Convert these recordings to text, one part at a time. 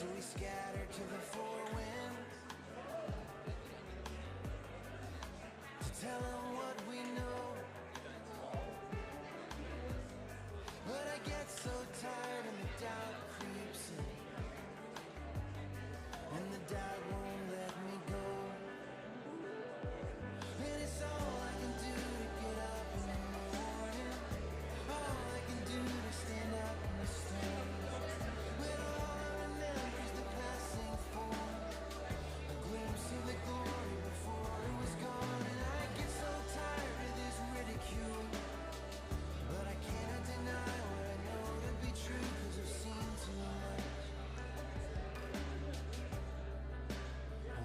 So we scattered to the four winds to tell them what we know. But I get so tired and the doubt creeps in, and the doubt won't let me go. And it's all I can do to get up in the morning, all I can do to stand up in the storm. But all I remember is the passing form, a glimpse of the glory before it was gone. And I get so tired of this ridicule, but I cannot deny what I know to be true, 'cause I've seen too much.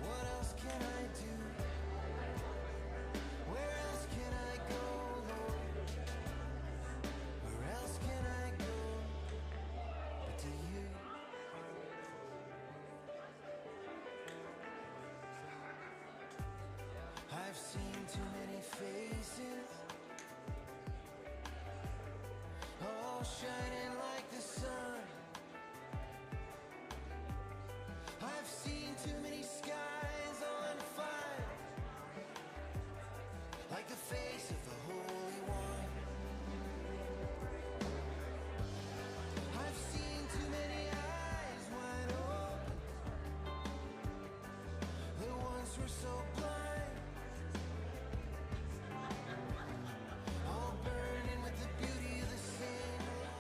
What else can I do? Where else can I go, Lord? Where else can I go but to you? I've seen too many faces, all shining like the sun. I've seen too many skies on fire, like the face of the Holy One. I've seen too many eyes wide open that once were so blind, all burning with the beauty of the same light.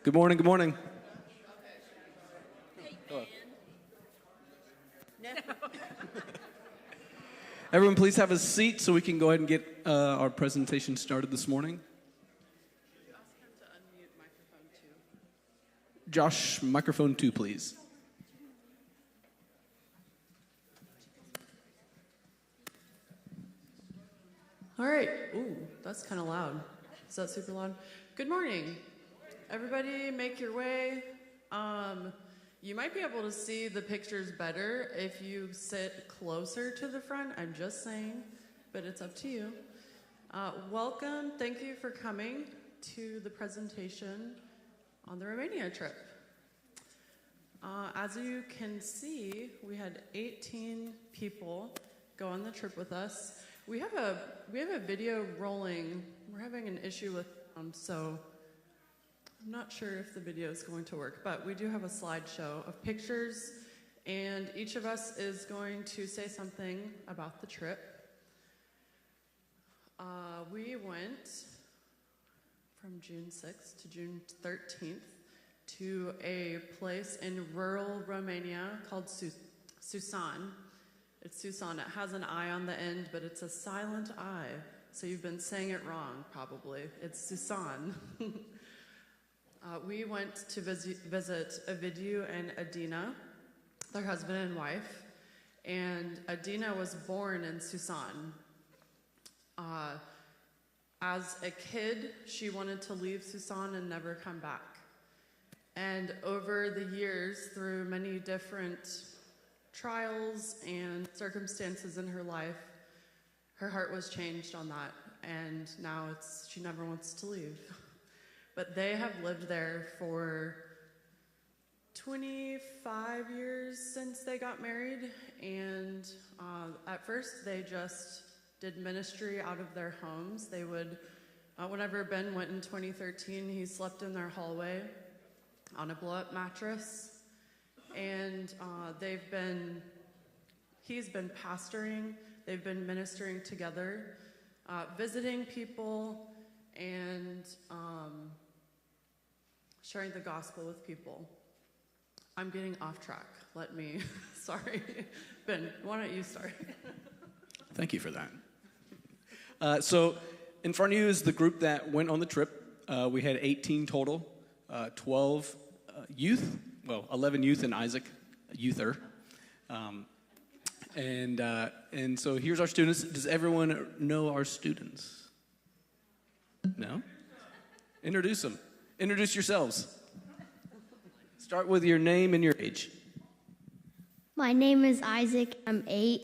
Good morning, good morning. Hello. Everyone, please have a seat so we can go ahead and get our presentation started this morning. Ask him to unmute microphone 2. Josh, microphone 2, please. All right. Ooh, that's kind of loud. Is that super loud? Good morning. Everybody make your way. You might be able to see the pictures better if you sit closer to the front. I'm just saying, but it's up to you. Welcome. Thank you for coming to the presentation on the Romania trip. As you can see, we had 18 people go on the trip with us. We have a video rolling. We're having an issue with so I'm not sure if the video is going to work, but we do have a slideshow of pictures, and each of us is going to say something about the trip. We went from June 6th to June 13th to a place in rural Romania called Susan. It's Susan. It has an I on the end, but it's a silent I, so you've been saying it wrong, probably. It's Susan. We went to visit Ovidiu and Adina, their husband and wife, and Adina was born in Susan. As a kid, she wanted to leave Susan and never come back. And over the years, through many different trials and circumstances in her life, her heart was changed on that, and now she never wants to leave. But they have lived there for 25 years since they got married, and at first they just did ministry out of their homes. They would, whenever Ben went in 2013, he slept in their hallway on a blow-up mattress, and he's been pastoring, they've been ministering together, visiting people, and sharing the gospel with people. I'm getting off track. Sorry. Ben, why don't you start? Thank you for that. So in front of you is the group that went on the trip. We had 18 total, 12 youth, 11 youth and Isaac, a youther. And so here's our students. Does everyone know our students? No? Introduce them. Introduce yourselves. Start with your name and your age. My name is Isaac. I'm 8.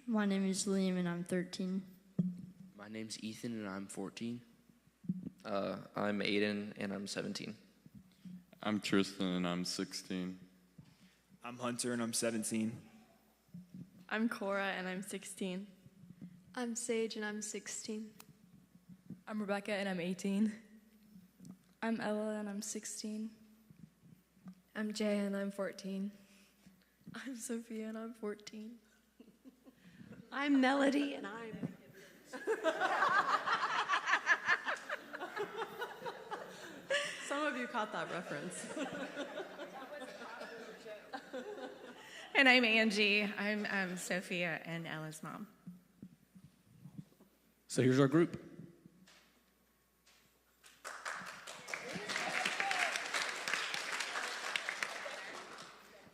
My name is Liam, and I'm 13. My name's Ethan, and I'm 14. I'm Aiden, and I'm 17. I'm Tristan, and I'm 16. I'm Hunter, and I'm 17. I'm Cora, and I'm 16. I'm Sage, and I'm 16. I'm Rebecca, and I'm 18. I'm Ella, and I'm 16. I'm Jay, and I'm 14. I'm Sophia, and I'm 14. I'm Melody, and I'm... Some of you caught that reference. And I'm Angie. I'm Sophia and Ella's mom. So here's our group.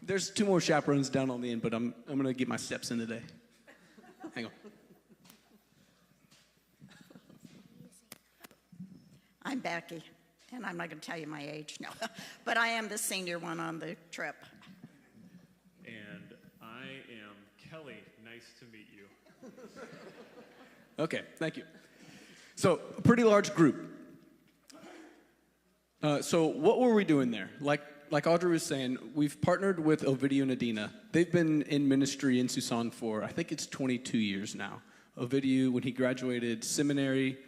There's 2 more chaperones down on the end, but I'm going to get my steps in today. Hang on. I'm Becky, and I'm not going to tell you my age, no. But I am the senior one on the trip. And I am Kelly. Nice to meet you. Okay, thank you. So, a pretty large group. So what were we doing there? Like Audrey was saying, we've partnered with Ovidiu and Adina. They've been in ministry in Susan for, I think it's 22 years now. Ovidiu, when he graduated seminary,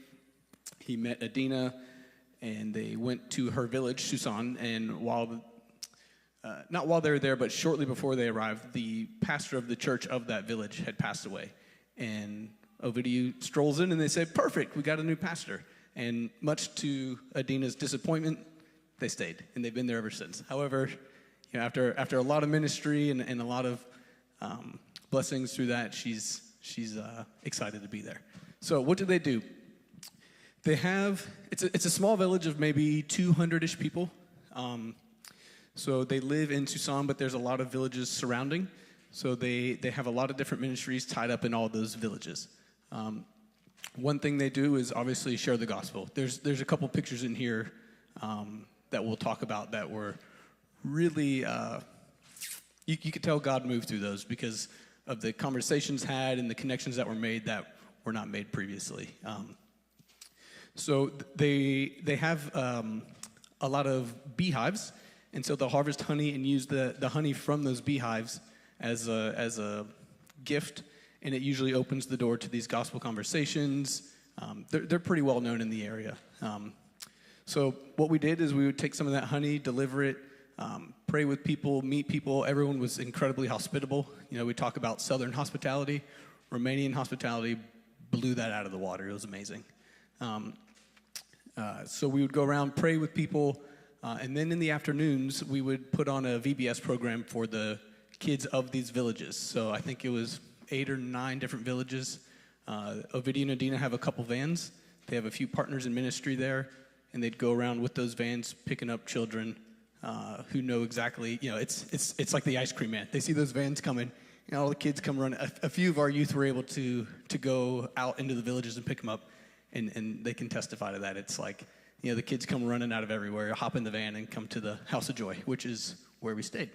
he met Adina, and they went to her village, Susan, and not while they were there, but shortly before they arrived, the pastor of the church of that village had passed away. And Ovidiu strolls in, and they say, perfect, we got a new pastor. And much to Adina's disappointment, they stayed, and they've been there ever since. However, after a lot of ministry and a lot of blessings through that, she's excited to be there. So what do? They have, it's a small village of maybe 200-ish people. So they live in Susan, but there's a lot of villages surrounding. So they have a lot of different ministries tied up in all those villages. One thing they do is obviously share the gospel. There's a couple pictures in here that we'll talk about that were really, you could tell God moved through those because of the conversations had and the connections that were made that were not made previously. So they have a lot of beehives, and so they'll harvest honey and use the honey from those beehives as a gift, and it usually opens the door to these gospel conversations. They're pretty well known in the area. So what we did is we would take some of that honey, deliver it, pray with people, meet people. Everyone was incredibly hospitable. You know, we talk about Southern hospitality. Romanian hospitality blew that out of the water. It was amazing. So we would go around, pray with people, and then in the afternoons, we would put on a VBS program for the kids of these villages. So I think it was 8 or 9 different villages. Ovidio and Adina have a couple vans. They have a few partners in ministry there, and they'd go around with those vans picking up children who know exactly, you know, it's like the ice cream man. They see those vans coming, and all the kids come running. A few of our youth were able to go out into the villages and pick them up, and they can testify to that. It's like, you know, the kids come running out of everywhere, hop in the van, and come to the House of Joy, which is where we stayed.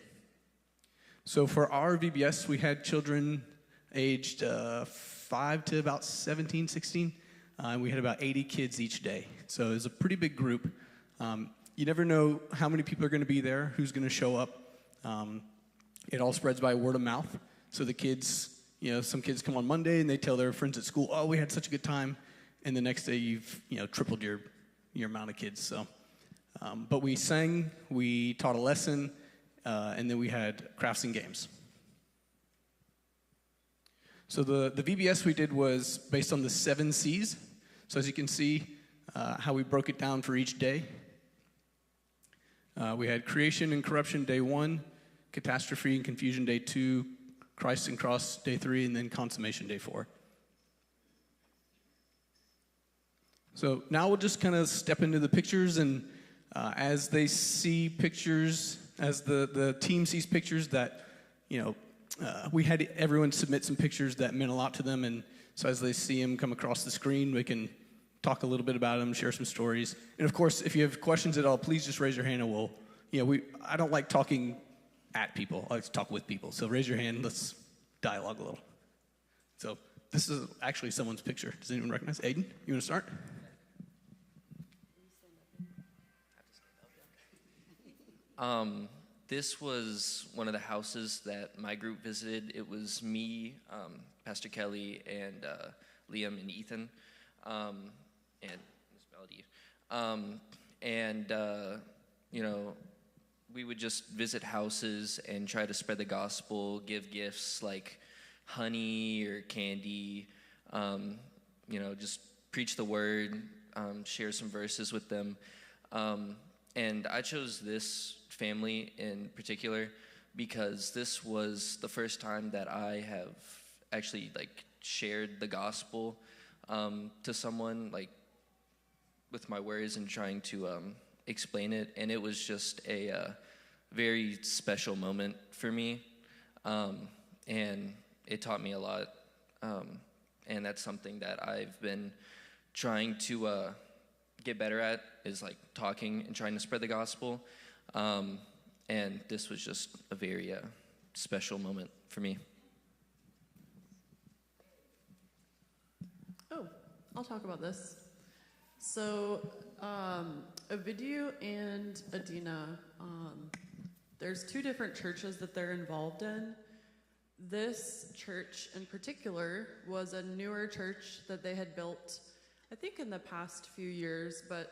So for our VBS, we had children aged 5 to about 17, 16, and we had about 80 kids each day. So it was a pretty big group. You never know how many people are going to be there, who's going to show up. It all spreads by word of mouth. So the kids, you know, some kids come on Monday and they tell their friends at school, oh, we had such a good time. And the next day you've, you know, tripled your amount of kids. So, but we sang, we taught a lesson, and then we had crafts and games. So the VBS we did was based on the 7 C's. So as you can see, how we broke it down for each day. We had creation and corruption day 1, catastrophe and confusion day 2, Christ and cross day 3, and then consummation day 4. So now we'll just kind of step into the pictures, and as they see pictures, as the team sees pictures that, you know, we had everyone submit some pictures that meant a lot to them, and so as they see them come across the screen, we can talk a little bit about them, share some stories. And of course, if you have questions at all, please just raise your hand and we'll, you know, I don't like talking at people. I like to talk with people. So raise your hand, let's dialogue a little. So this is actually someone's picture. Does anyone recognize? Aiden, you want to start? This was one of the houses that my group visited. It was me, Pastor Kelly, and Liam and Ethan, and Miss Melody. You know, we would just visit houses and try to spread the gospel, give gifts like honey or candy, you know, just preach the word, share some verses with them. And I chose this family in particular because this was the first time that I have actually like shared the gospel to someone, like with my words and trying to explain it, and it was just a very special moment for me, and it taught me a lot, and that's something that I've been trying to get better at, is like talking and trying to spread the gospel, and this was just a very special moment for me. Oh, I'll talk about this. So, Ovidio and Adina, there's 2 different churches that they're involved in. This church in particular was a newer church that they had built, I think, in the past few years, but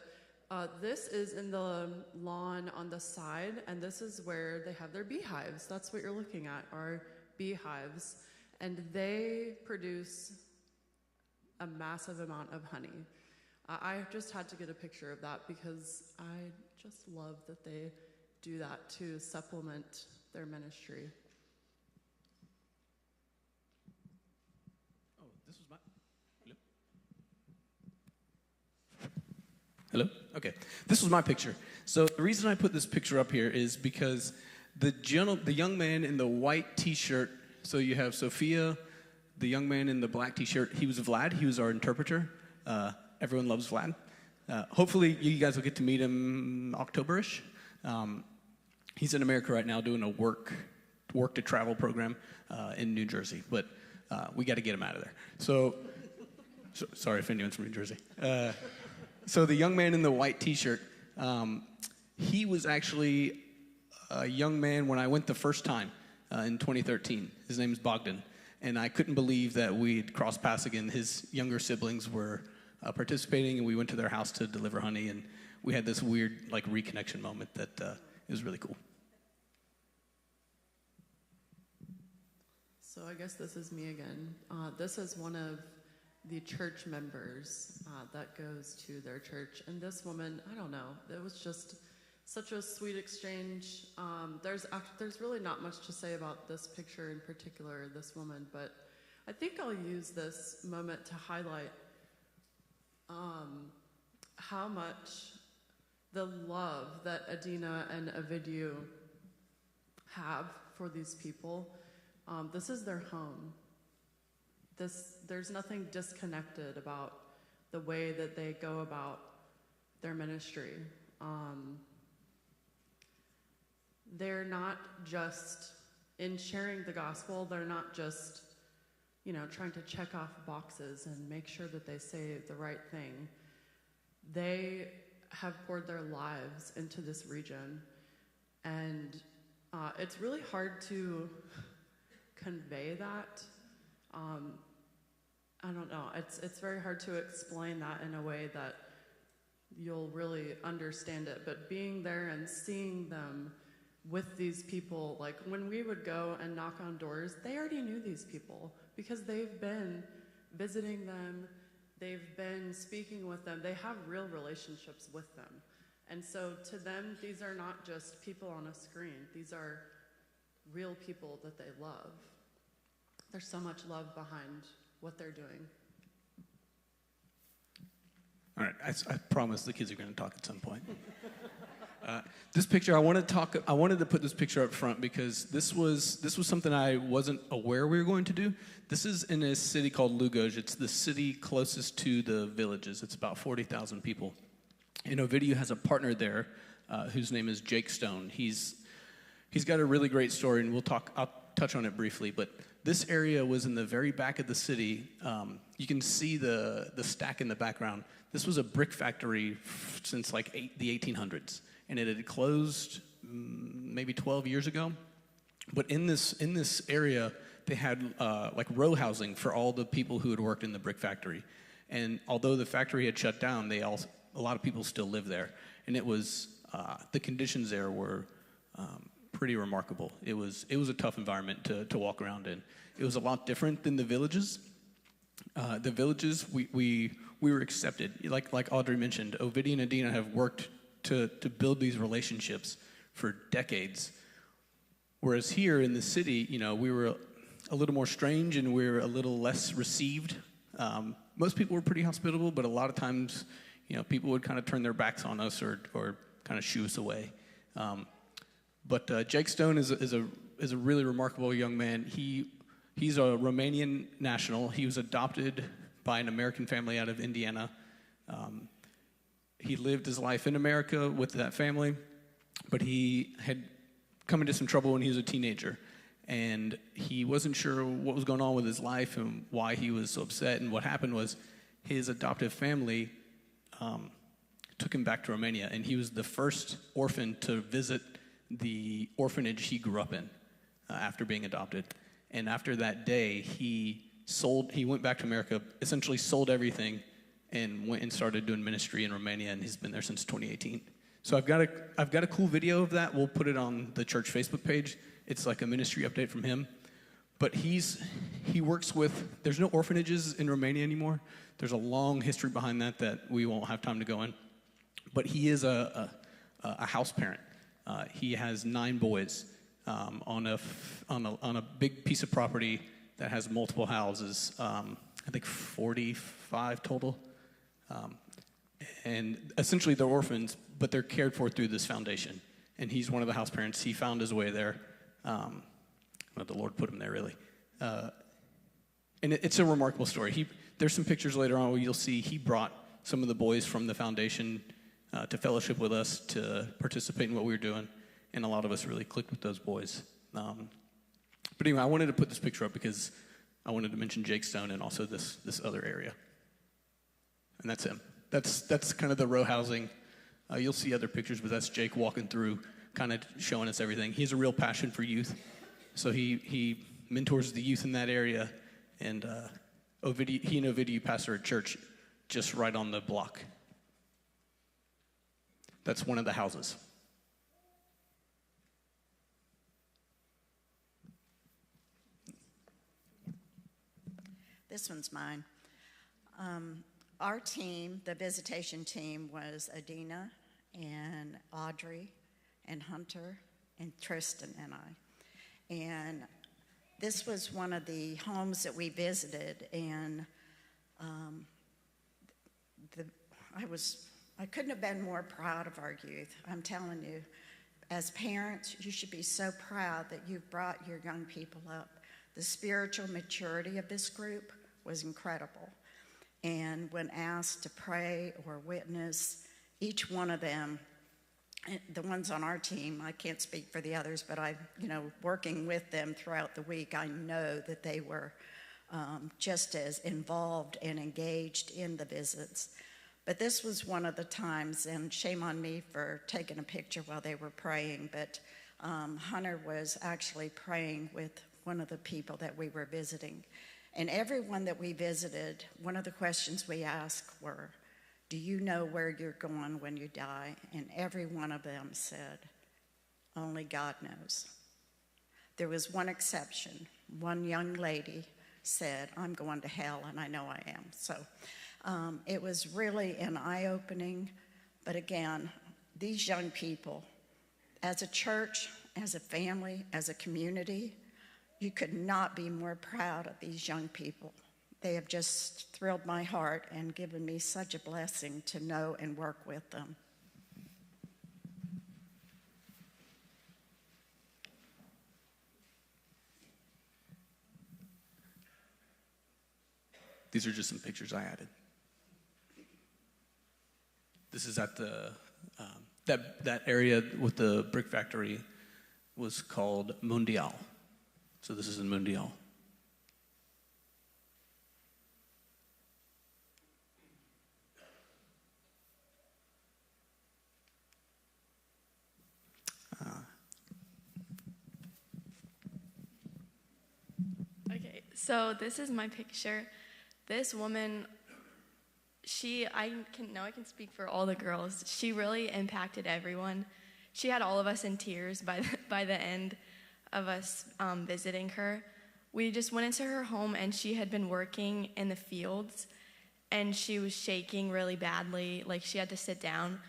this is in the lawn on the side, and this is where they have their beehives. That's what you're looking at, are beehives, and they produce a massive amount of honey. I just had to get a picture of that because I just love that they do that to supplement their ministry. Oh, this was my... Hello? Okay. This was my picture. So the reason I put this picture up here is because the young man in the white t-shirt, so you have Sophia, the young man in the black t-shirt, he was Vlad. He was our interpreter. Everyone loves Vlad. Hopefully you guys will get to meet him October-ish. He's in America right now doing a work to travel program in New Jersey, but we got to get him out of there. So sorry if anyone's from New Jersey. So the young man in the white T-shirt, he was actually a young man when I went the first time in 2013. His name is Bogdan, and I couldn't believe that we'd crossed paths again. His younger siblings were participating, and we went to their house to deliver honey, and we had this weird like reconnection moment that it was really cool. So I guess this is me again. This is one of the church members that goes to their church. And this woman, I don't know, it was just such a sweet exchange. There's really not much to say about this picture in particular, this woman, but I think I'll use this moment to highlight how much the love that Adina and Ovidiu have for these people. This is their home. There's nothing disconnected about the way that they go about their ministry. They're not just, in sharing the gospel, they're not just, trying to check off boxes and make sure that they say the right thing. They have poured their lives into this region, and it's really hard to convey that. I don't know, it's very hard to explain that in a way that you'll really understand it, but being there and seeing them with these people, like when we would go and knock on doors, they already knew these people because they've been visiting them, they've been speaking with them, they have real relationships with them. And so to them, these are not just people on a screen, these are real people that they love. There's so much love behind what they're doing. All right, I promise the kids are going to talk at some point. This picture, I wanted to put this picture up front because this was something I wasn't aware we were going to do. This is in a city called Lugoj. It's the city closest to the villages. It's about 40,000 people. And Ovidiu has a partner there whose name is Jake Stone. He's got a really great story, and I'll touch on it briefly, but this area was in the very back of the city. You can see the stack in the background. This was a brick factory since like the 1800s, and it had closed maybe 12 years ago. But in this area, they had like row housing for all the people who had worked in the brick factory. And although the factory had shut down, a lot of people still lived there, and it was the conditions there were pretty remarkable. It was a tough environment to walk around in. It was a lot different than the villages. The villages, we were accepted. Like Audrey mentioned, Ovidiu and Adina have worked to build these relationships for decades. Whereas here in the city, we were a little more strange and we were a little less received. Most people were pretty hospitable, but a lot of times, people would kind of turn their backs on us or kind of shoo us away. But Jake Stone is a really remarkable young man. He's a Romanian national. He was adopted by an American family out of Indiana. He lived his life in America with that family, but he had come into some trouble when he was a teenager, and he wasn't sure what was going on with his life and why he was so upset. And what happened was his adoptive family took him back to Romania, and he was the first orphan to visit the orphanage he grew up in after being adopted. And after that day, he went back to America, essentially sold everything, and went and started doing ministry in Romania, and he's been there since 2018. So I've got a cool video of that. We'll put it on the church Facebook page. It's like a ministry update from him. But he works with, there's no orphanages in Romania anymore. There's a long history behind that we won't have time to go in. But he is a house parent. He has 9 boys on a big piece of property that has multiple houses. I think 45 total. And essentially they're orphans, but they're cared for through this foundation. And he's one of the house parents. He found his way there. The Lord put him there, really. And it's a remarkable story. There's some pictures later on where you'll see he brought some of the boys from the foundation to fellowship with us, to participate in what we were doing. and a lot of us really clicked with those boys. But anyway, I wanted to put this picture up because I wanted to mention Jake Stone and also this other area. And that's him. That's kind of the row housing. You'll see other pictures, but that's Jake walking through, kind of showing us everything. He has a real passion for youth. So he mentors the youth in that area. And he and Ovidiu pastor a church just right on the block. That's one of the houses. This one's mine. Our team, the visitation team, was Adina and Audrey and Hunter and Tristan and I. And this was one of the homes that we visited, and I couldn't have been more proud of our youth. I'm telling you, as parents, you should be so proud that you've brought your young people up. The spiritual maturity of this group was incredible. And when asked to pray or witness, each one of them, the ones on our team, I can't speak for the others, but working with them throughout the week, I know that they were just as involved and engaged in the visits. But this was one of the times, and shame on me for taking a picture while they were praying, but Hunter was actually praying with one of the people that we were visiting. And everyone that we visited, one of the questions we asked were, do you know where you're going when you die? And every one of them said, only God knows. There was one exception. One young lady said, I'm going to hell, and I know I am. So it was really an eye-opening. But again, these young people, as a church, as a family, as a community, you could not be more proud of these young people. They have just thrilled my heart and given me such a blessing to know and work with them. These are just some pictures I added. This is at the that area with the brick factory was called Mundial. So this is in Mundial. Okay, so this is my picture. This woman, I can speak for all the girls. She really impacted everyone. She had all of us in tears by the end of us visiting her. We just went into her home, and she had been working in the fields, and she was shaking really badly, like she had to sit down.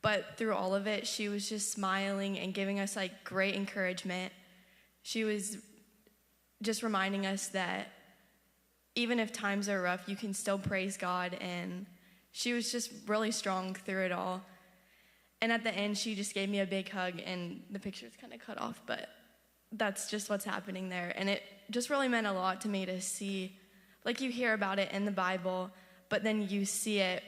But through all of it, she was just smiling and giving us like great encouragement. She was just reminding us that even if times are rough, you can still praise God, and she was just really strong through it all. And at the end, she just gave me a big hug, and the picture's kind of cut off, but that's just what's happening there. And it just really meant a lot to me to see, like you hear about it in the Bible, but then you see it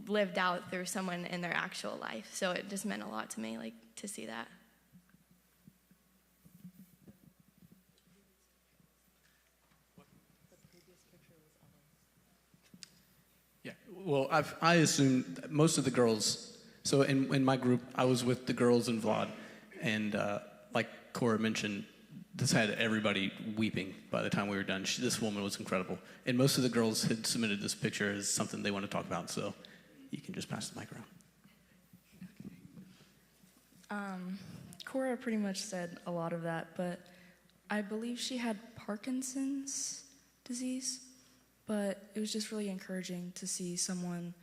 lived out through someone in their actual life. So it just meant a lot to me, like, to see that. Yeah, well, I assume most of the girls, so in my group, I was with the girls and Vlad, and like Cora mentioned, this had everybody weeping by the time we were done. This woman was incredible. And most of the girls had submitted this picture as something they want to talk about, so you can just pass the mic around. Cora pretty much said a lot of that, but I believe she had Parkinson's disease, but it was just really encouraging to see someone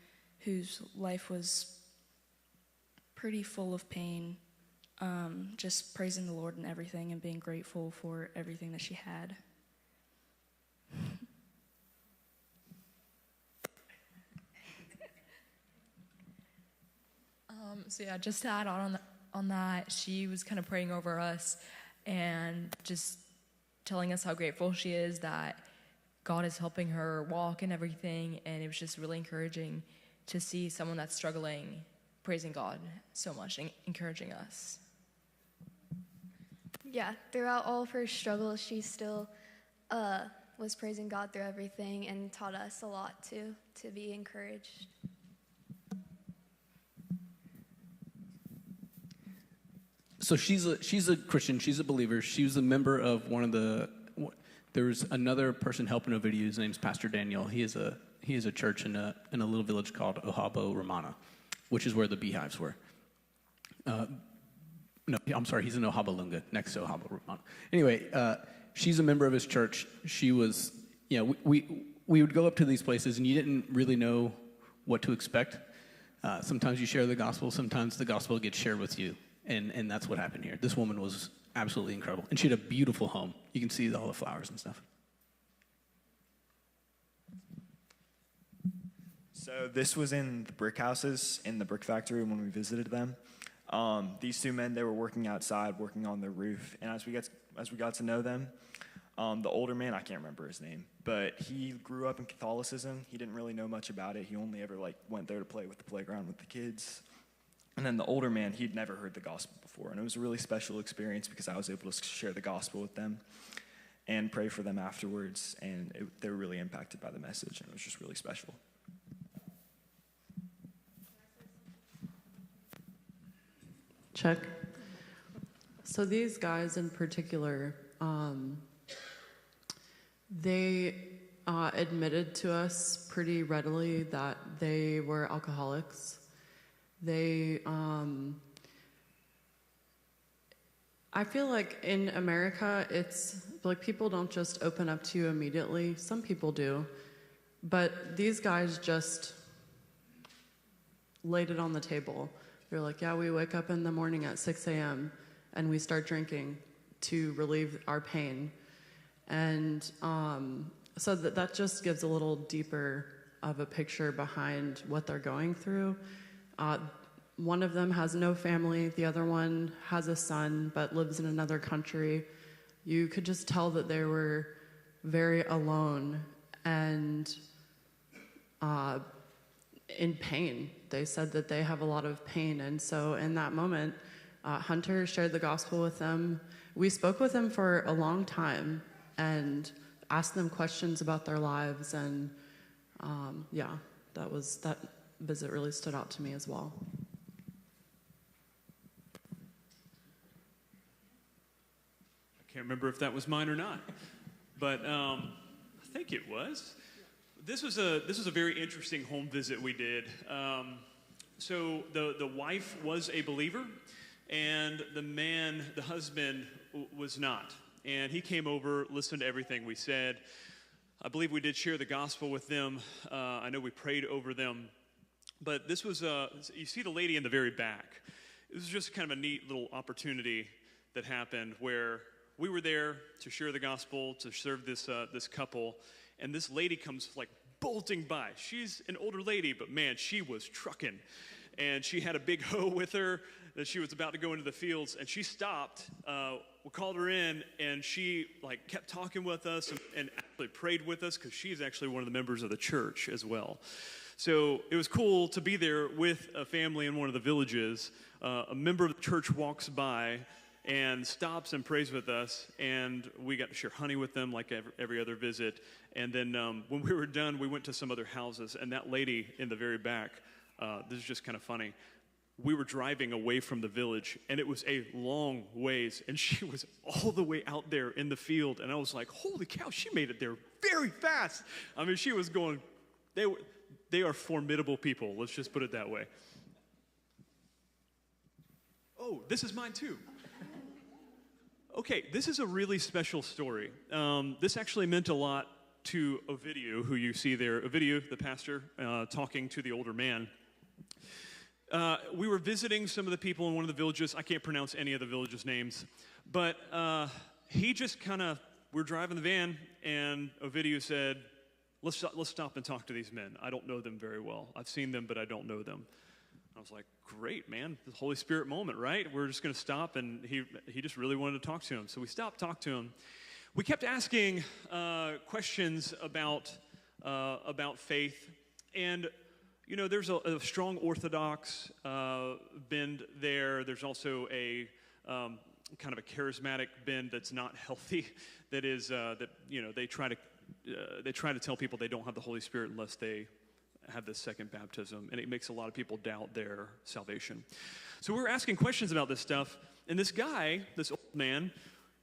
whose life was pretty full of pain, just praising the Lord and everything and being grateful for everything that she had. So yeah, just to add on that, she was kind of praying over us and just telling us how grateful she is that God is helping her walk and everything, and it was just really encouraging to see someone that's struggling praising God so much and encouraging us. Yeah, throughout all of her struggles, she still was praising God through everything and taught us a lot too, to be encouraged. So she's a Christian. She's a believer. She was a member of one of the. There's another person helping Ovidio. His name's Pastor Daniel. He is a church in a little village called Ohabo, Romana, which is where the beehives were. No, I'm sorry. He's in Ohabalunga, next to Ohabo, Romana. Anyway, she's a member of his church. She was, we would go up to these places, and you didn't really know what to expect. Sometimes you share the gospel. Sometimes the gospel gets shared with you. And that's what happened here. This woman was absolutely incredible. And she had a beautiful home. You can see all the flowers and stuff. So this was in the brick houses in the brick factory when we visited them. These two men, they were working outside, working on their roof. And as we got to know them, the older man, I can't remember his name, but he grew up in Catholicism. He didn't really know much about it. He only ever went there to play with the playground with the kids. And then the older man, he'd never heard the gospel before. And it was a really special experience because I was able to share the gospel with them and pray for them afterwards. And they were really impacted by the message, and it was just really special. Check. So these guys in particular, they admitted to us pretty readily that they were alcoholics. They, I feel like in America, it's like people don't just open up to you immediately. Some people do, but these guys just laid it on the table. They're like, yeah, we wake up in the morning at 6 a.m. and we start drinking to relieve our pain. And so that just gives a little deeper of a picture behind what they're going through. One of them has no family. The other one has a son but lives in another country. You could just tell that they were very alone and in pain. They said that they have a lot of pain. And so in that moment, Hunter shared the gospel with them. We spoke with them for a long time and asked them questions about their lives. And that visit really stood out to me as well. I can't remember if that was mine or not, but I think it was. This was a very interesting home visit we did. So the wife was a believer, and the husband, was not. And he came over, listened to everything we said. I believe we did share the gospel with them. I know we prayed over them. But this was, you see the lady in the very back. It was just kind of a neat little opportunity that happened where we were there to share the gospel, to serve this couple, and this lady comes bolting by. She's an older lady, but man, she was trucking. And she had a big hoe with her that she was about to go into the fields, and she stopped. We called her in, and she kept talking with us and actually prayed with us because she's actually one of the members of the church as well. So it was cool to be there with a family in one of the villages. A member of the church walks by and stops and prays with us, and we got to share honey with them like every other visit. And then when we were done, we went to some other houses, and that lady in the very back, this is just kind of funny. We were driving away from the village, and it was a long ways, and she was all the way out there in the field, and I was like, holy cow, she made it there very fast. I mean, she was going, they are formidable people, let's just put it that way. Oh, this is mine too. Okay, this is a really special story. This actually meant a lot to Ovidio, who you see there. Ovidio, the pastor, talking to the older man. We were visiting some of the people in one of the villages. I can't pronounce any of the villages' names. But he just we're driving the van, and Ovidio said, let's stop and talk to these men. I don't know them very well. I've seen them, but I don't know them. I was like, great, man. The Holy Spirit moment, right? We're just going to stop, and he just really wanted to talk to him. So we stopped, talked to him. We kept asking questions about faith. And, there's a strong Orthodox bend there. There's also a kind of a charismatic bend that's not healthy. That is that they try to tell people they don't have the Holy Spirit unless they have this second baptism, and it makes a lot of people doubt their salvation. So we were asking questions about this stuff, and this guy, this old man,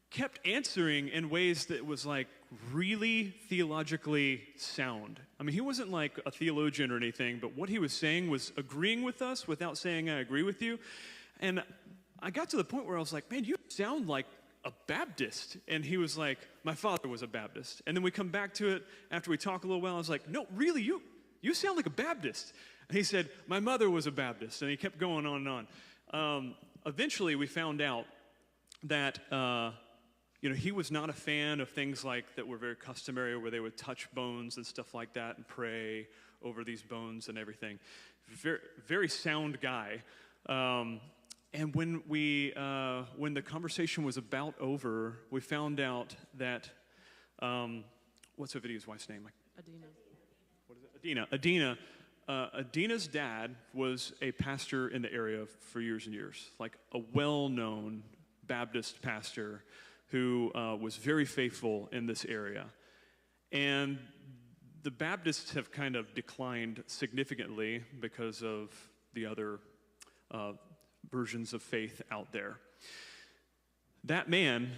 kept answering in ways that was like really theologically sound. I mean, he wasn't like a theologian or anything, but what he was saying was agreeing with us without saying I agree with you. And I got to the point where I was like, man, you sound like a Baptist. And he was like, my father was a Baptist. And then we come back to it after we talk a little while. I was like, no, really, you sound like a Baptist. And he said, my mother was a Baptist. And he kept going on and on. Eventually, we found out that he was not a fan of things like that were very customary, where they would touch bones and stuff like that and pray over these bones and everything. Very, very sound guy. And when the conversation was about over, we found out that what's Ovidia's wife's name? Adina. What is it? Adina. Adina's dad was a pastor in the area for years and years, like a well-known Baptist pastor who was very faithful in this area. And the Baptists have kind of declined significantly because of the other versions of faith out there. That man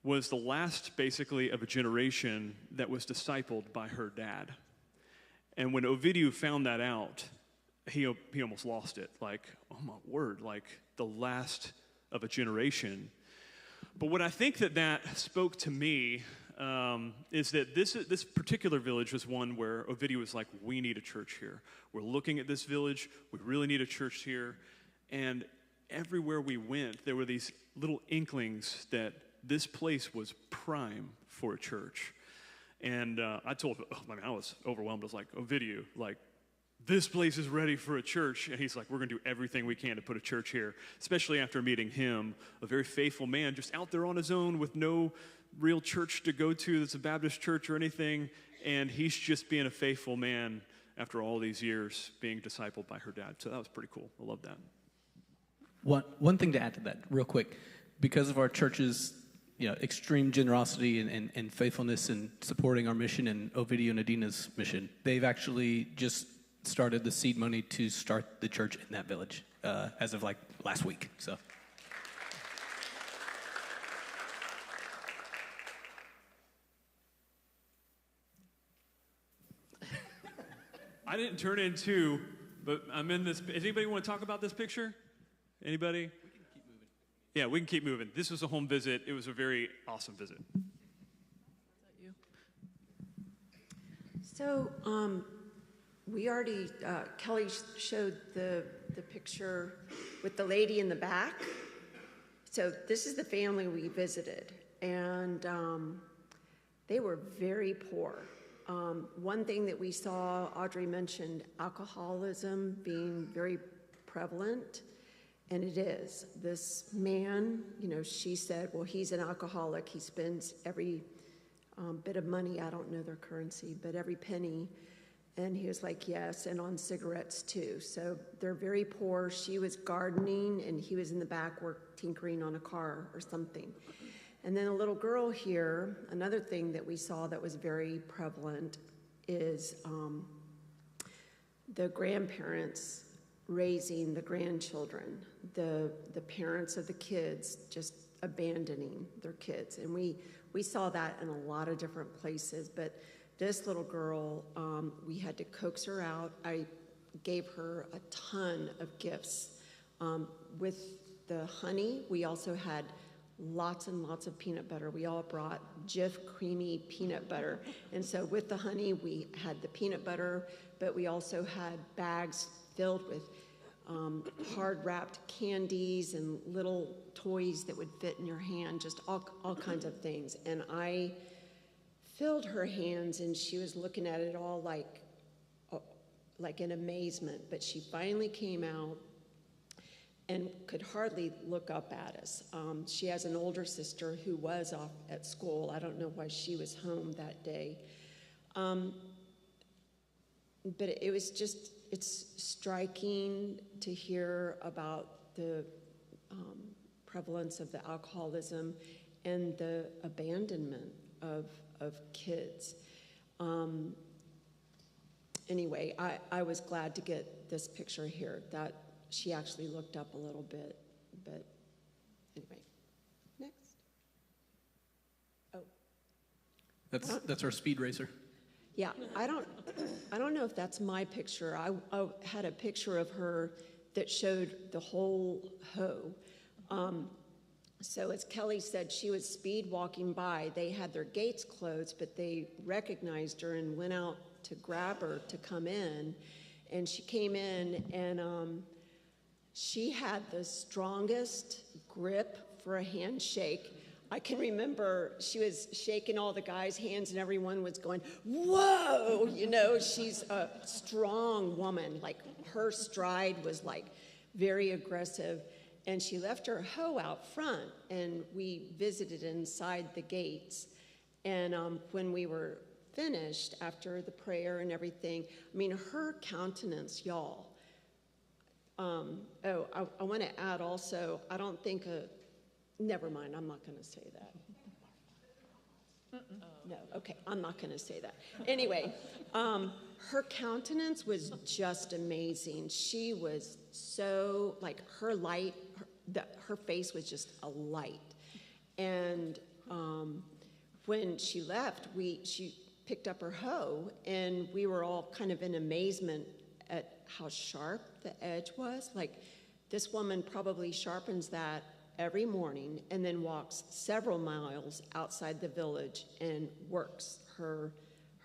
was the last, basically, of a generation that was discipled by her dad. And when Ovidiu found that out, he almost lost it. Like, oh my word, like the last of a generation. But what I think that spoke to me is that this particular village was one where Ovidiu was like, we need a church here. We're looking at this village. We really need a church here. And everywhere we went, there were these little inklings that this place was prime for a church. And I was overwhelmed. I was like, Ovidiu, like, this place is ready for a church. And he's like, we're going to do everything we can to put a church here, especially after meeting him, a very faithful man, just out there on his own with no real church to go to that's a Baptist church or anything. And he's just being a faithful man after all these years being discipled by her dad. So that was pretty cool. I love that. One thing to add to that real quick, because of our church's extreme generosity and faithfulness in supporting our mission and Ovidiu and Adina's mission, they've actually just started the seed money to start the church in that village as of like last week. So. I didn't turn in two, but I'm in this. Does anybody want to talk about this picture? Anybody? We can keep moving. Yeah, we can keep moving. This was a home visit. It was a very awesome visit. So we already, Kelly showed the picture with the lady in the back. So this is the family we visited, and they were very poor. One thing that we saw, Audrey mentioned alcoholism being very prevalent, and it is. This man, she said, well, he's an alcoholic. He spends every bit of money, I don't know their currency, but every penny. And he was like, yes, and on cigarettes too. So they're very poor. She was gardening, and he was in the back tinkering on a car or something. And then a little girl here, another thing that we saw that was very prevalent is the grandparents raising the grandchildren, the parents of the kids just abandoning their kids. And we saw that in a lot of different places, but this little girl, we had to coax her out. I gave her a ton of gifts. With the honey, we also had lots and lots of peanut butter. We all brought Jif creamy peanut butter. And so with the honey, we had the peanut butter, but we also had bags filled with hard-wrapped candies and little toys that would fit in your hand, just all kinds of things. And I filled her hands, and she was looking at it all like in amazement. But she finally came out and could hardly look up at us. She has an older sister who was off at school. I don't know why she was home that day. But it was just, it's striking to hear about the prevalence of the alcoholism and the abandonment of kids. Anyway, I was glad to get this picture here, that she actually looked up a little bit, but anyway. Next. Oh. That's our speed racer. Yeah, I don't know if that's my picture. I had a picture of her that showed the whole hoe. So as Kelly said, she was speed walking by. They had their gates closed, but they recognized her and went out to grab her to come in. And she came in, and she had the strongest grip for a handshake. I can remember she was shaking all the guys' hands, and everyone was going, whoa! You know, she's a strong woman. Like, her stride was, like, very aggressive. And she left her hoe out front, and we visited inside the gates. And when we were finished, after the prayer and everything, I mean, her countenance, y'all. I want to add also, I don't think never mind, I'm not going to say that. No, okay, I'm not going to say that. Anyway, her countenance was just amazing. She was so, like, her light, her face was just a light. And when she left, she picked up her hoe, and we were all kind of in amazement at how sharp the edge was. Like, this woman probably sharpens that every morning and then walks several miles outside the village and works her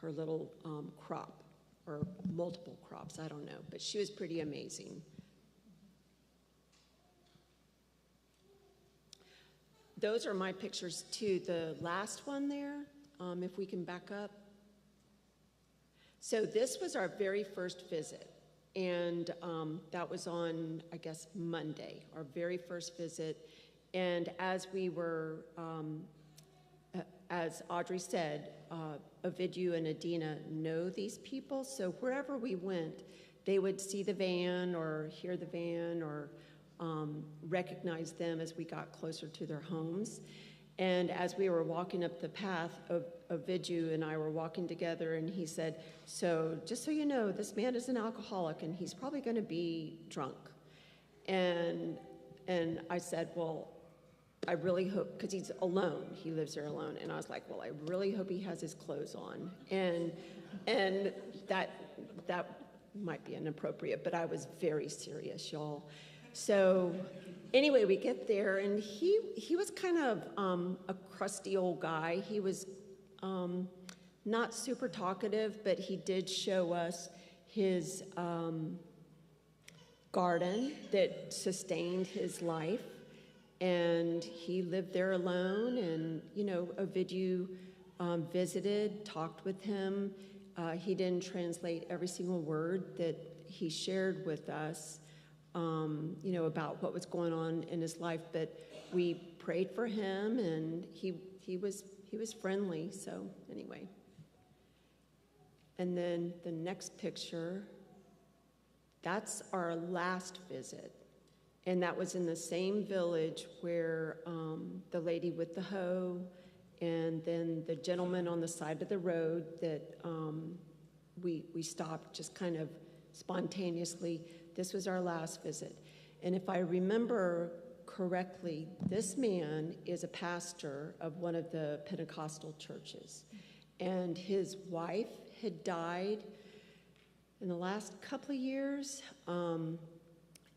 little crop, or multiple crops, I don't know, but she was pretty amazing. Those are my pictures too. The last one there, if we can back up. So this was our very first visit, and that was on, I guess, Monday, our very first visit. And as we were, as Audrey said, Ovidiu and Adina know these people, so wherever we went, they would see the van or hear the van or recognize them as we got closer to their homes. And as we were walking up the path, Ovidiu and I were walking together, and he said, so just so you know, this man is an alcoholic, and he's probably going to be drunk. And I said, well, I really hope, because he's alone, he lives there alone, and I was like, well, I really hope he has his clothes on. And that might be inappropriate, but I was very serious, y'all. So anyway, we get there, and he was kind of a crusty old guy. He was not super talkative, but he did show us his garden that sustained his life. And he lived there alone, and, you know, Ovidiu visited, talked with him. He didn't translate every single word that he shared with us, you know, about what was going on in his life, but we prayed for him, and he was friendly, so anyway. And then the next picture, that's our last visit. And that was in the same village where the lady with the hoe and then the gentleman on the side of the road that we stopped just kind of spontaneously. This was our last visit. And if I remember correctly, this man is a pastor of one of the Pentecostal churches. And his wife had died in the last couple of years.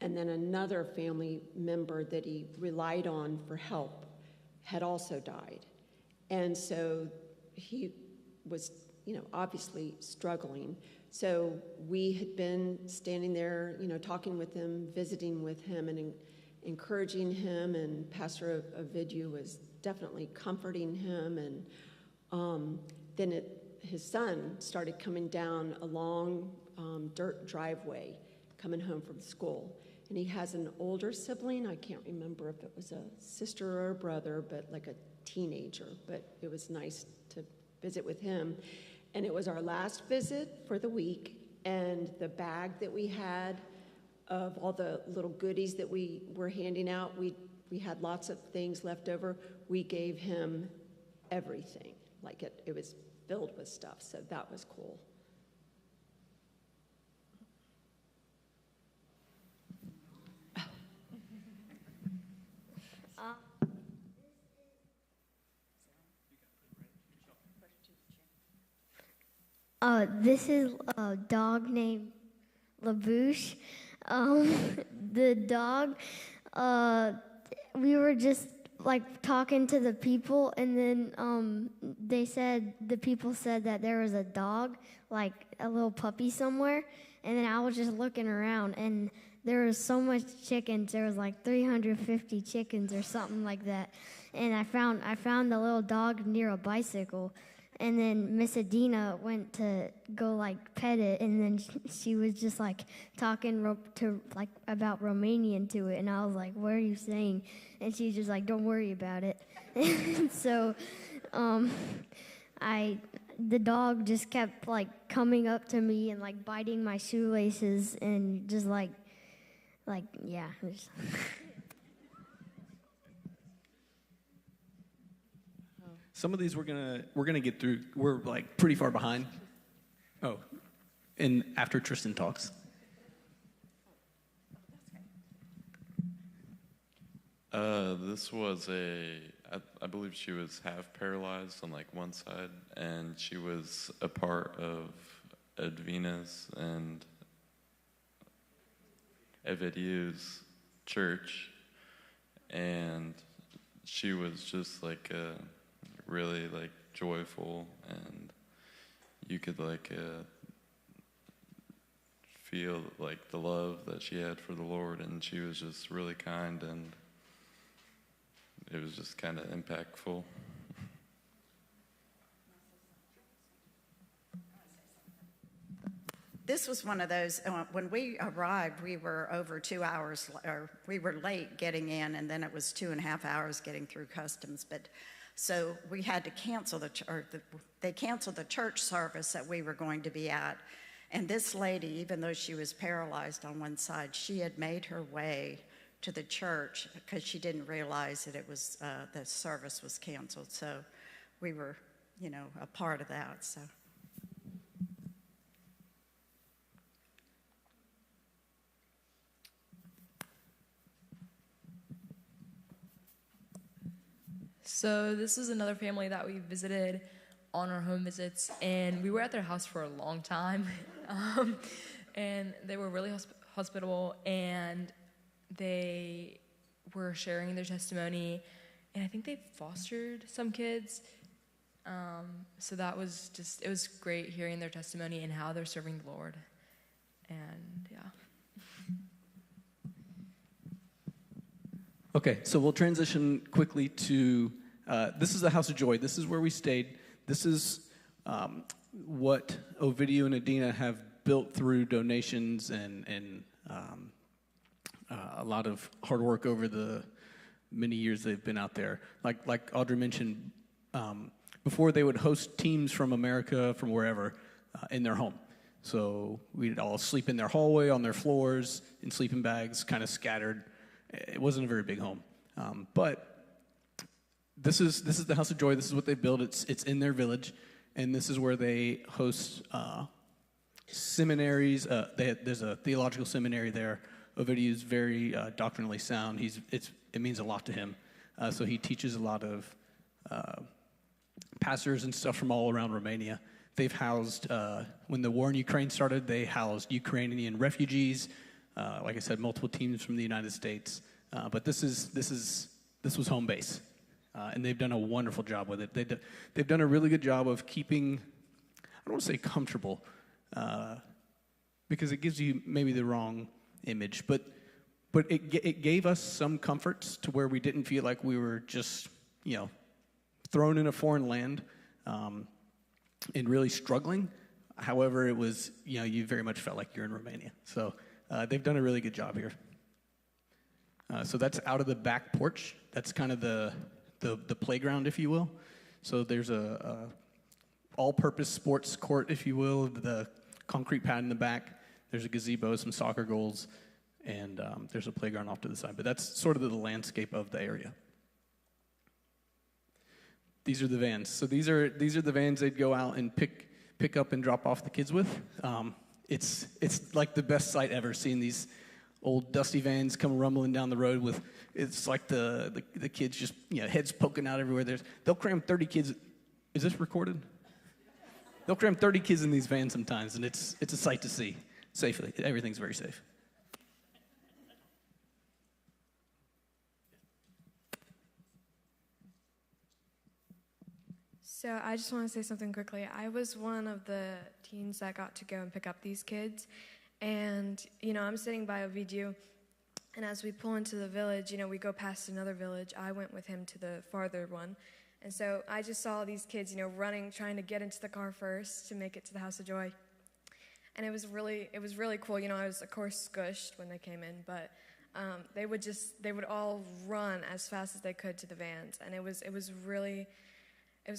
And then another family member that he relied on for help had also died. And so he was, you know, obviously struggling. So we had been standing there, you know, talking with him, visiting with him, and encouraging him. And Pastor Ovidiu was definitely comforting him. And then his son started coming down a long dirt driveway, coming home from school. And he has an older sibling. I can't remember if it was a sister or a brother, but like a teenager. But it was nice to visit with him. And it was our last visit for the week. And the bag that we had of all the little goodies that we were handing out, we we had lots of things left over, we gave him everything. Like it was filled with stuff, so that was cool. This is a dog named LaBouche. The dog, we were just like talking to the people, and then the people said that there was a dog, like a little puppy somewhere, and then I was just looking around, and there was so much chickens. There was like 350 chickens or something like that, and I found the little dog near a bicycle. And then Miss Adina went to go like pet it, and then she was just like talking about Romanian to it, and I was like, "What are you saying?" And she's just like, "Don't worry about it." And so, the dog just kept like coming up to me and like biting my shoelaces and just like yeah. Some of these we're gonna get through. We're like pretty far behind. Oh, and after Tristan talks. This was I believe she was half paralyzed on like one side, and she was a part of Edwina's and Evidiu's church, and she was just like really like joyful, and you could like feel like the love that she had for the Lord, and she was just really kind, and it was just kind of impactful. This was one of those, when we arrived, we were over 2 hours, or we were late getting in, and then it was 2.5 hours getting through customs. But so we had to cancel they canceled the church service that we were going to be at. And this lady, even though she was paralyzed on one side, she had made her way to the church because she didn't realize that it was the service was canceled. So we were, a part of that. So. So this is another family that we visited on our home visits, and we were at their house for a long time. And they were really hospitable, and they were sharing their testimony, and I think they fostered some kids. So that was it was great hearing their testimony and how they're serving the Lord. And yeah. Okay, so we'll transition quickly to, this is the House of Joy. This is where we stayed. This is what Ovidio and Adina have built through donations and a lot of hard work over the many years they've been out there. Like Audrey mentioned, before they would host teams from America, from wherever, in their home. So we'd all sleep in their hallway, on their floors, in sleeping bags, kind of scattered. It wasn't a very big home, but this is the House of Joy. This is what they built. It's in their village, and this is where they host seminaries. There's a theological seminary there. Ovidio's very doctrinally sound. It means a lot to him, so he teaches a lot of pastors and stuff from all around Romania. They've housed when the war in Ukraine started. They housed Ukrainian refugees. Like I said, multiple teams from the United States, but this was home base, and they've done a wonderful job with it. They've done a really good job of keeping, I don't want to say comfortable, because it gives you maybe the wrong image, but it gave us some comforts to where we didn't feel like we were just thrown in a foreign land and really struggling. However, it was you very much felt like you're in Romania. So. They've done a really good job here. So that's out of the back porch. That's kind of the playground, if you will. So there's a all-purpose sports court, if you will, the concrete pad in the back. There's a gazebo, some soccer goals, and there's a playground off to the side. But that's sort of the landscape of the area. These are the vans. So these are the vans they'd go out and pick up and drop off the kids with. It's like the best sight ever, seeing these old dusty vans come rumbling down the road with, it's like the kids just, heads poking out everywhere. They'll cram 30 kids. Is this recorded? They'll cram 30 kids in these vans sometimes, and it's a sight to see safely. Everything's very safe. So I just want to say something quickly. I was one of the teens that got to go and pick up these kids. And, I'm sitting by Ovidiu, and as we pull into the village, we go past another village. I went with him to the farther one. And so I just saw these kids, running, trying to get into the car first to make it to the House of Joy. And it was really cool. I was, of course, squished when they came in, but they would all run as fast as they could to the vans. And it was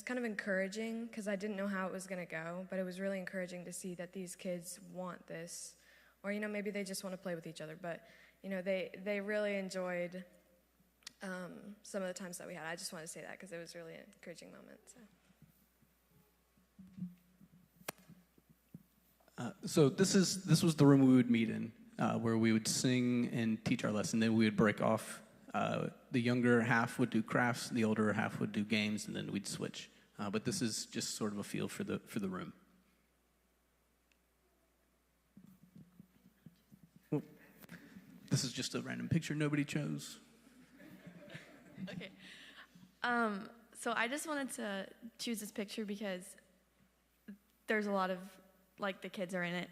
kind of encouraging, because I didn't know how it was going to go, but it was really encouraging to see that these kids want this. Or, maybe they just want to play with each other, but, they really enjoyed some of the times that we had. I just wanted to say that because it was really an encouraging moment. So this was the room we would meet in, where we would sing and teach our lesson. Then we would break off. The younger half would do crafts, the older half would do games, and then we'd switch. But this is just sort of a feel for the room. Well, this is just a random picture nobody chose. Okay. So I just wanted to choose this picture because there's a lot of, the kids are in it.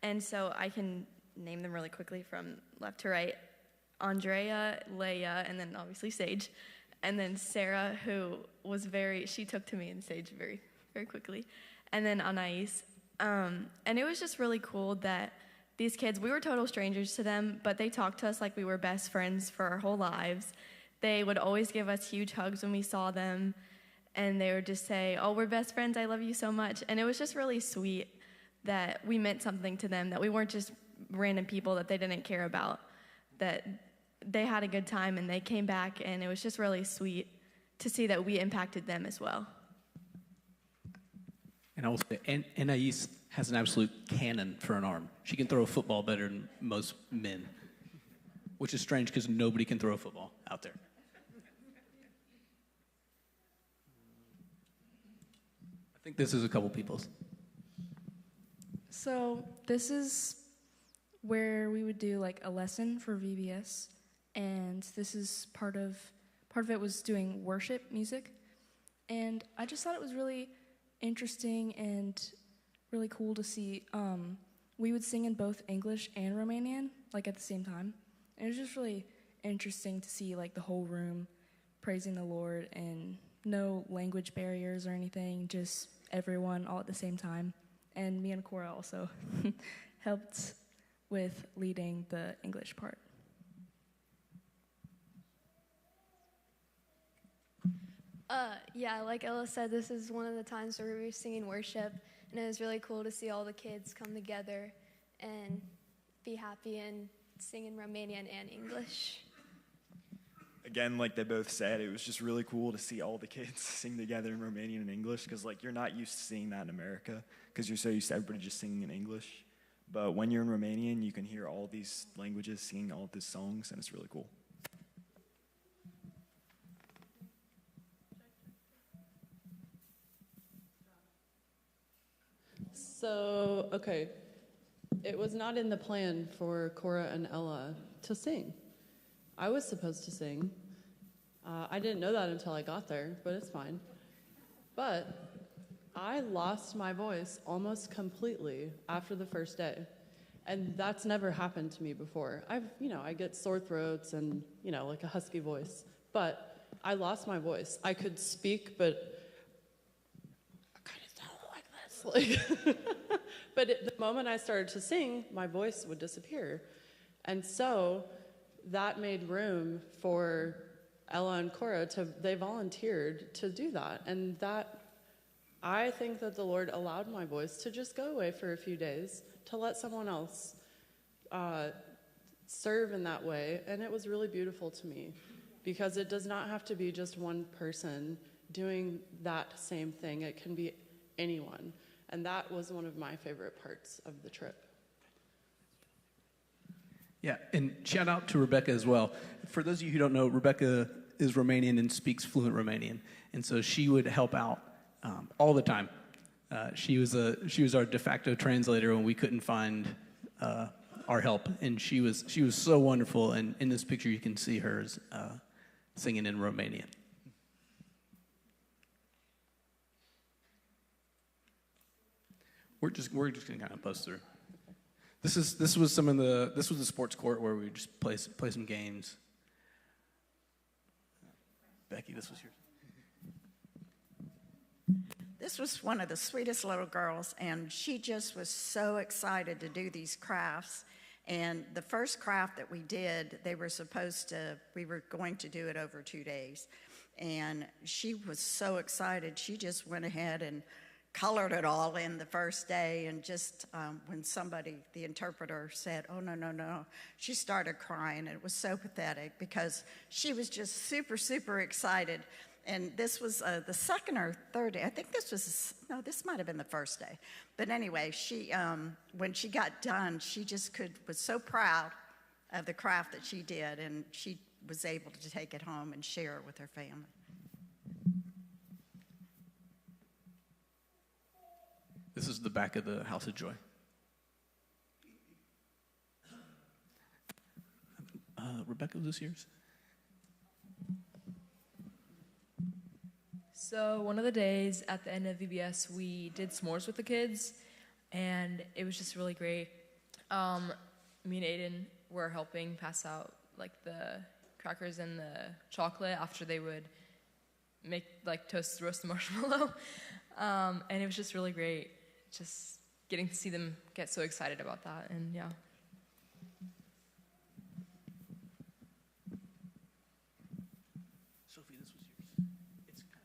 And so I can name them really quickly from left to right. Andrea, Leia, and then obviously Sage. And then Sarah, who was she took to me and Sage very, very quickly. And then Anais. And it was just really cool that these kids, we were total strangers to them, but they talked to us like we were best friends for our whole lives. They would always give us huge hugs when we saw them, and they would just say, "Oh, we're best friends, I love you so much." And it was just really sweet that we meant something to them, that we weren't just random people that they didn't care about, that they had a good time and they came back, and it was just really sweet to see that we impacted them as well. And I will say, Anais has an absolute cannon for an arm. She can throw a football better than most men, which is strange because nobody can throw a football out there. I think this is a couple people's. So this is where we would do a lesson for VBS, and this is part of it was doing worship music, and I just thought it was really interesting and really cool to see. We would sing in both English and Romanian at the same time, and it was just really interesting to see the whole room praising the Lord, and no language barriers or anything, just everyone all at the same time. And me and Cora also helped with leading the English part. Yeah, like Ella said, this is one of the times where we were singing worship, and it was really cool to see all the kids come together and be happy and sing in Romanian and English. Again, like they both said, it was just really cool to see all the kids sing together in Romanian and English, because you're not used to seeing that in America, because you're so used to everybody just singing in English. But when you're in Romanian, you can hear all these languages singing all of these songs, and it's really cool. So, okay, it was not in the plan for Cora and Ella to sing. I was supposed to sing. I didn't know that until I got there, but it's fine. But I lost my voice almost completely after the first day. And that's never happened to me before. I get sore throats and, a husky voice. But I lost my voice. I could speak, but but the moment I started to sing, my voice would disappear. And so that made room for Ella and Cora they volunteered to do that. And I think that the Lord allowed my voice to just go away for a few days to let someone else serve in that way. And it was really beautiful to me because it does not have to be just one person doing that same thing. It can be anyone. And that was one of my favorite parts of the trip. Yeah, and shout out to Rebecca as well. For those of you who don't know, Rebecca is Romanian and speaks fluent Romanian, and so she would help out all the time. She was our de facto translator when we couldn't find our help, and she was so wonderful. And in this picture, you can see her singing in Romanian. We're just gonna kind of buzz through. This was the sports court where we would just play some games. Becky, this was yours. This was one of the sweetest little girls, and she just was so excited to do these crafts. And the first craft that we did, we were going to do it over 2 days. And she was so excited, she just went ahead and colored it all in the first day, and just when the interpreter said, "Oh, no," she started crying, and it was so pathetic because she was just super, super excited. And this was the second or third day. I think this might have been the first day. But anyway, she when she got done, she just was so proud of the craft that she did, and she was able to take it home and share it with her family. This is the back of the House of Joy. Rebecca, was this yours? So one of the days at the end of VBS, we did s'mores with the kids, and it was just really great. Me and Aiden were helping pass out like the crackers and the chocolate after they would make roast the marshmallow, and it was just really great. Just getting to see them get so excited about that, and yeah. Sophie, this was yours. It's kind of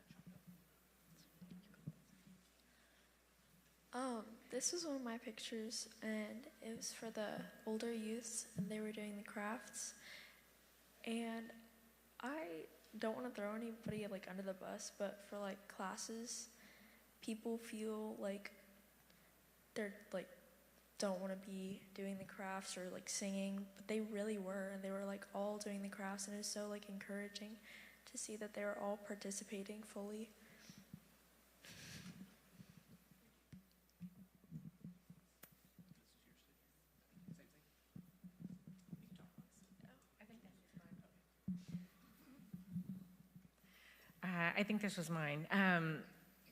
chopped up. This was one of my pictures, and it was for the older youths, and they were doing the crafts. And I don't want to throw anybody under the bus, but for classes, people feel like they're don't want to be doing the crafts or singing, but they really were, and they were all doing the crafts, and it was so encouraging to see that they were all participating fully. I think this was mine.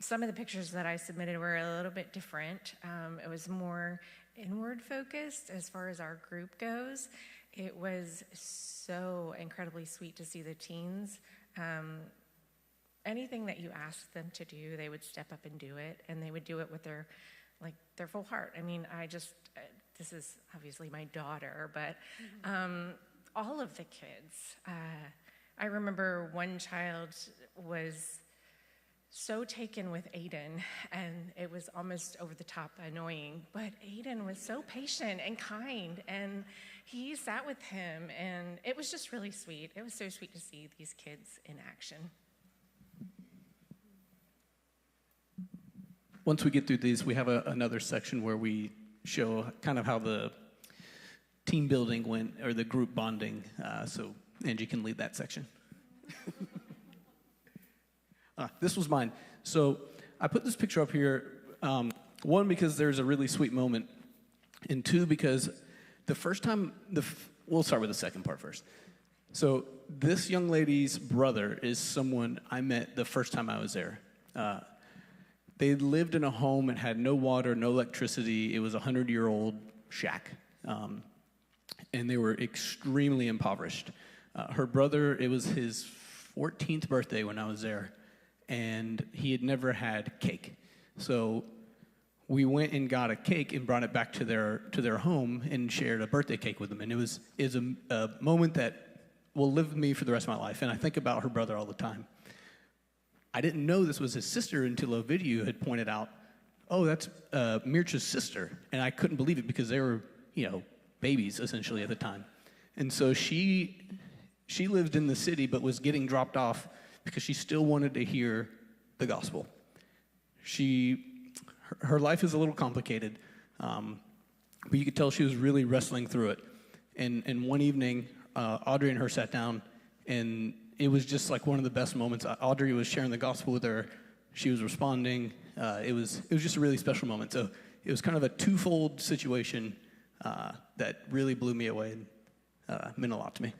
Some of the pictures that I submitted were a little bit different. It was more inward focused as far as our group goes. It was so incredibly sweet to see the teens. Anything that you asked them to do, they would step up and do it, and they would do it with their full heart. I mean, this is obviously my daughter, but all of the kids. I remember one child was so taken with Aiden, and it was almost over the top annoying, but Aiden was so patient and kind, and he sat with him, and it was just really sweet. It was so sweet to see these kids in action. Once we get through these, we have another section where we show kind of how the team building went, or the group bonding, so Angie can lead that section. This was mine. So I put this picture up here, one, because there's a really sweet moment, and two, because the first time, we'll start with the second part first. So this young lady's brother is someone I met the first time I was there. They lived in a home and had no water, no electricity. It was a 100-year-old shack, and they were extremely impoverished. Her brother, it was his 14th birthday when I was there, and he had never had cake. So we went and got a cake and brought it back to their home and shared a birthday cake with them. And it was a moment that will live with me for the rest of my life. And I think about her brother all the time. I didn't know this was his sister until a video had pointed out, oh, that's Mircha's sister. And I couldn't believe it because they were, babies essentially at the time. And so she lived in the city but was getting dropped off because she still wanted to hear the gospel. Her life is a little complicated, but you could tell she was really wrestling through it. And one evening, Audrey and her sat down, and it was just like one of the best moments. Audrey was sharing the gospel with her. She was responding. It was just a really special moment. So it was kind of a twofold situation that really blew me away and meant a lot to me.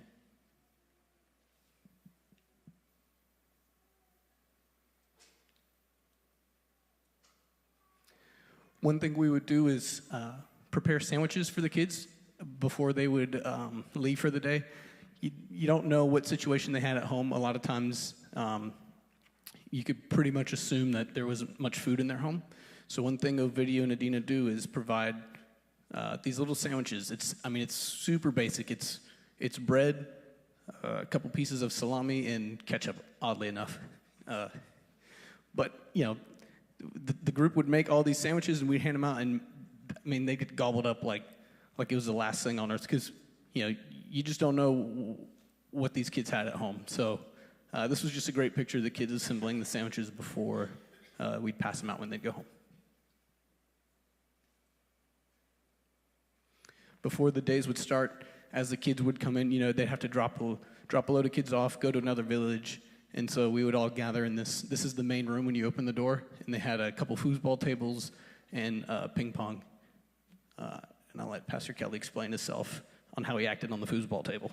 One thing we would do is prepare sandwiches for the kids before they would leave for the day. You don't know what situation they had at home. A lot of times you could pretty much assume that there wasn't much food in their home. So one thing Ovidio and Adina do is provide these little sandwiches. It's super basic. It's bread, a couple pieces of salami, and ketchup, oddly enough. But, the group would make all these sandwiches, and we'd hand them out, and, they get gobbled up like it was the last thing on earth, because, you just don't know what these kids had at home. So this was just a great picture of the kids assembling the sandwiches before we'd pass them out when they'd go home. Before the days would start, as the kids would come in, they'd have to drop a load of kids off, go to another village, and so we would all gather in this. This is the main room when you open the door, and they had a couple foosball tables and ping pong. And I'll let Pastor Kelly explain himself on how he acted on the foosball table.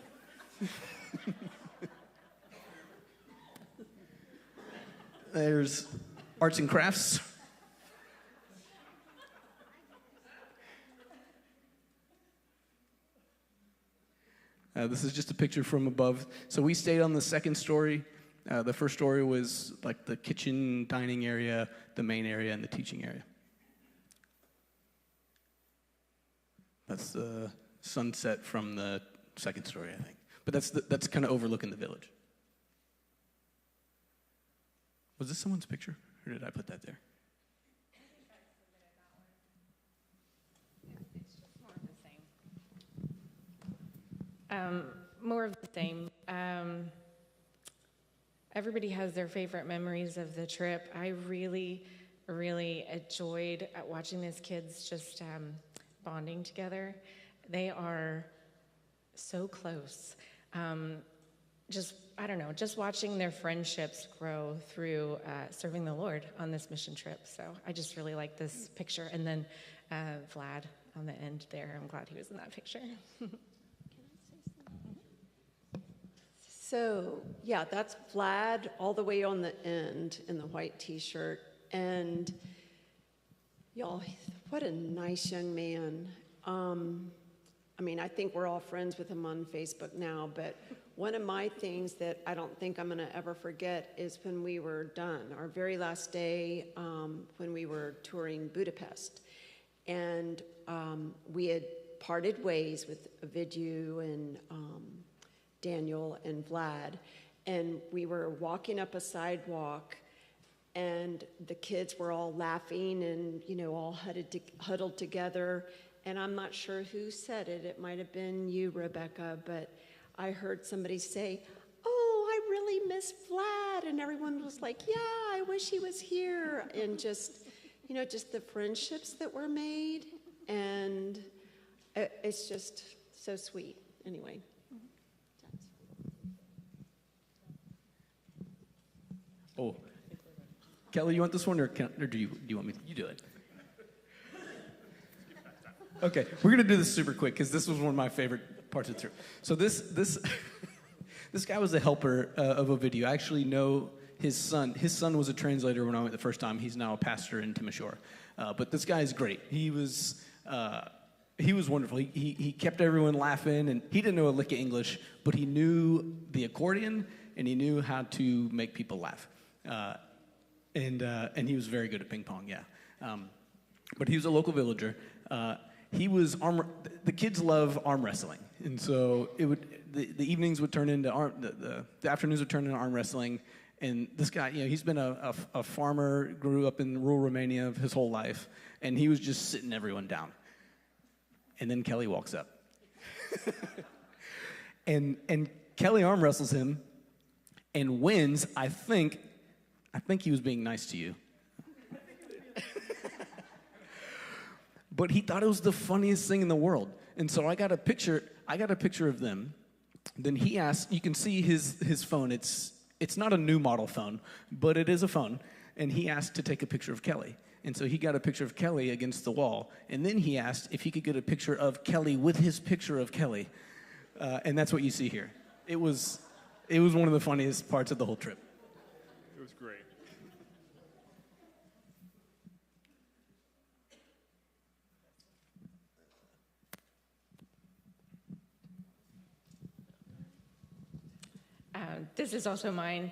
There's arts and crafts. This is just a picture from above. So we stayed on the second story. The first story was like the kitchen, dining area, the main area, and the teaching area. That's the sunset from the second story, I think. But that's kind of overlooking the village. Was this someone's picture, or did I put that there? More of the same. Everybody has their favorite memories of the trip. I really, really enjoyed watching these kids just bonding together. They are so close. Just watching their friendships grow through serving the Lord on this mission trip. So I just really like this picture. And then Vlad on the end there, I'm glad he was in that picture. So, yeah, that's Vlad all the way on the end in the white t-shirt. And y'all, what a nice young man. I think we're all friends with him on Facebook now, but one of my things that I don't think I'm going to ever forget is when we were done, our very last day when we were touring Budapest. And we had parted ways with Ovidio and Daniel and Vlad, and we were walking up a sidewalk, and the kids were all laughing and, all huddled together. And I'm not sure who said it. It might have been you, Rebecca, but I heard somebody say, "Oh, I really miss Vlad." And everyone was like, "Yeah, I wish he was here." And just the friendships that were made. And it's just so sweet. Anyway. Oh, Kelly, you want this one, or do you want me to? You do it. Okay, we're gonna do this super quick because this was one of my favorite parts of the trip. So this guy was a helper of Ovidio. I actually know his son. His son was a translator when I went the first time. He's now a pastor in Timashore. But this guy is great. He was wonderful. He kept everyone laughing, and he didn't know a lick of English, but he knew the accordion and he knew how to make people laugh. And he was very good at ping pong. Yeah, but he was a local villager. He was the kids love arm wrestling, and so the evenings would turn into the afternoons would turn into arm wrestling. And this guy, he's been a farmer, grew up in rural Romania his whole life, and he was just sitting everyone down. And then Kelly walks up. And Kelly arm wrestles him and wins. I think he was being nice to you. But he thought it was the funniest thing in the world. And so I got a picture of them. Then he asked, you can see his phone. It's not a new model phone, but it is a phone. And he asked to take a picture of Kelly. And so he got a picture of Kelly against the wall. And then he asked if he could get a picture of Kelly with his picture of Kelly. And that's what you see here. It was one of the funniest parts of the whole trip. It was great. This is also mine.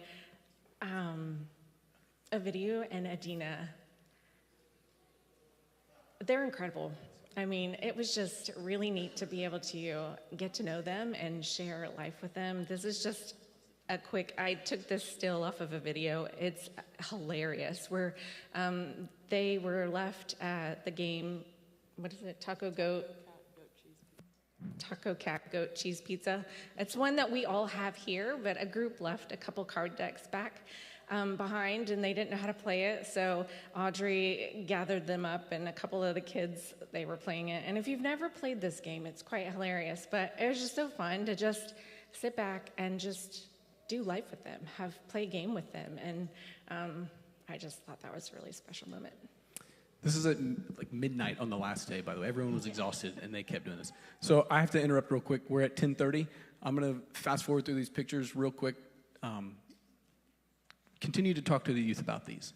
Ovidio and Adina. They're incredible. I mean, it was just really neat to be able to get to know them and share life with them. This is just I took this still off of a video. It's hilarious, where they were left at the game, what is it, Taco Cat Goat Cheese Pizza. It's one that we all have here, but a group left a couple card decks back behind, and they didn't know how to play it, so Audrey gathered them up, and a couple of the kids, they were playing it. And if you've never played this game, it's quite hilarious, but it was just so fun to just sit back and just do life with them, play a game with them, and I just thought that was a really special moment. This is at like midnight on the last day, by the way. Everyone was exhausted, and they kept doing this. So I have to interrupt real quick. We're at 10:30. I'm going to fast forward through these pictures real quick. Continue to talk to the youth about these.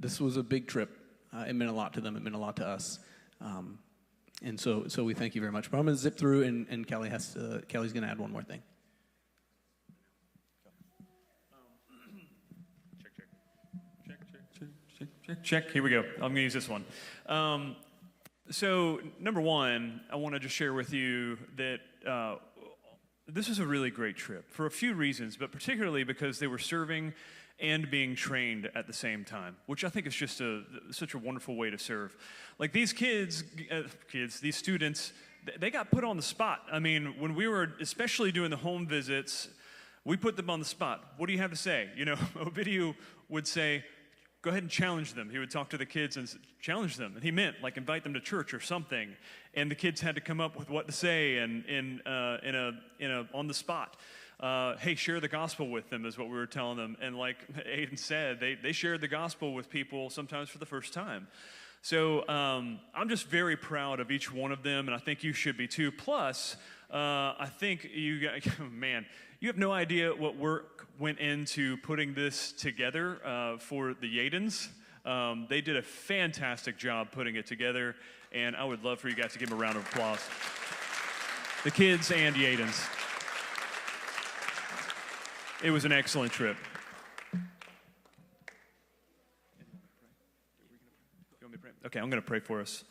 This was a big trip. It meant a lot to them. It meant a lot to us. And so we thank you very much. But I'm going to zip through, and Kelly's going to add one more thing. Check. Here we go. I'm going to use this one. So, number one, I want to just share with you that this was a really great trip for a few reasons, but particularly because they were serving and being trained at the same time, which I think is just such a wonderful way to serve. Like these these students, they got put on the spot. I mean, when we were especially doing the home visits, we put them on the spot. What do you have to say? You know, Ovidio would say, go ahead and challenge them. He would talk to the kids and challenge them. And he meant like invite them to church or something. And the kids had to come up with what to say and on the spot. Hey, share the gospel with them is what we were telling them. And like Aiden said, they shared the gospel with people sometimes for the first time. So I'm just very proud of each one of them, and I think you should be too. Plus, I think you guys, man, you have no idea what work went into putting this together for the Yadens. They did a fantastic job putting it together, and I would love for you guys to give them a round of applause. The kids and Yadens. It was an excellent trip. Okay, I'm going to pray for us.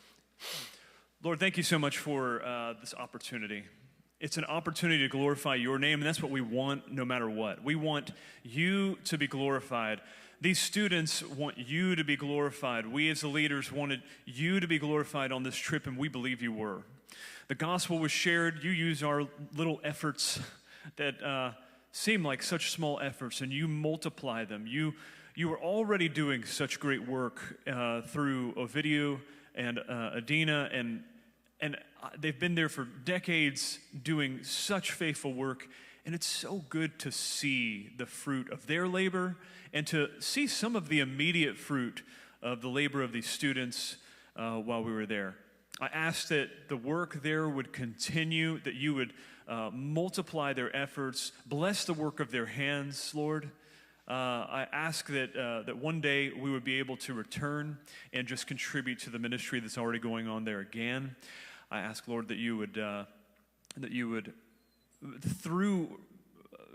Lord, thank you so much for this opportunity. It's an opportunity to glorify your name, and that's what we want no matter what. We want you to be glorified. These students want you to be glorified. We as the leaders wanted you to be glorified on this trip, and we believe you were. The gospel was shared. You used our little efforts that seem like such small efforts, and you multiply them. You were already doing such great work through Ovidio and Adina, and they've been there for decades doing such faithful work, and it's so good to see the fruit of their labor and to see some of the immediate fruit of the labor of these students while we were there. I ask that the work there would continue, that you would multiply their efforts, bless the work of their hands, Lord. I ask that one day we would be able to return and just contribute to the ministry that's already going on there again. I ask, Lord, that you would, through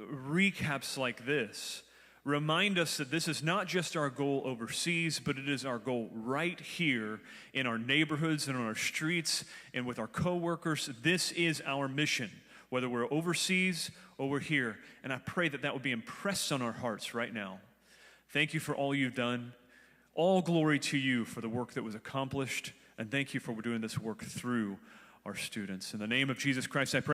recaps like this, remind us that this is not just our goal overseas, but it is our goal right here in our neighborhoods and on our streets and with our coworkers. This is our mission, whether we're overseas or we're here. And I pray that that would be impressed on our hearts right now. Thank you for all you've done. All glory to you for the work that was accomplished. And thank you for doing this work through our students. In the name of Jesus Christ, I pray.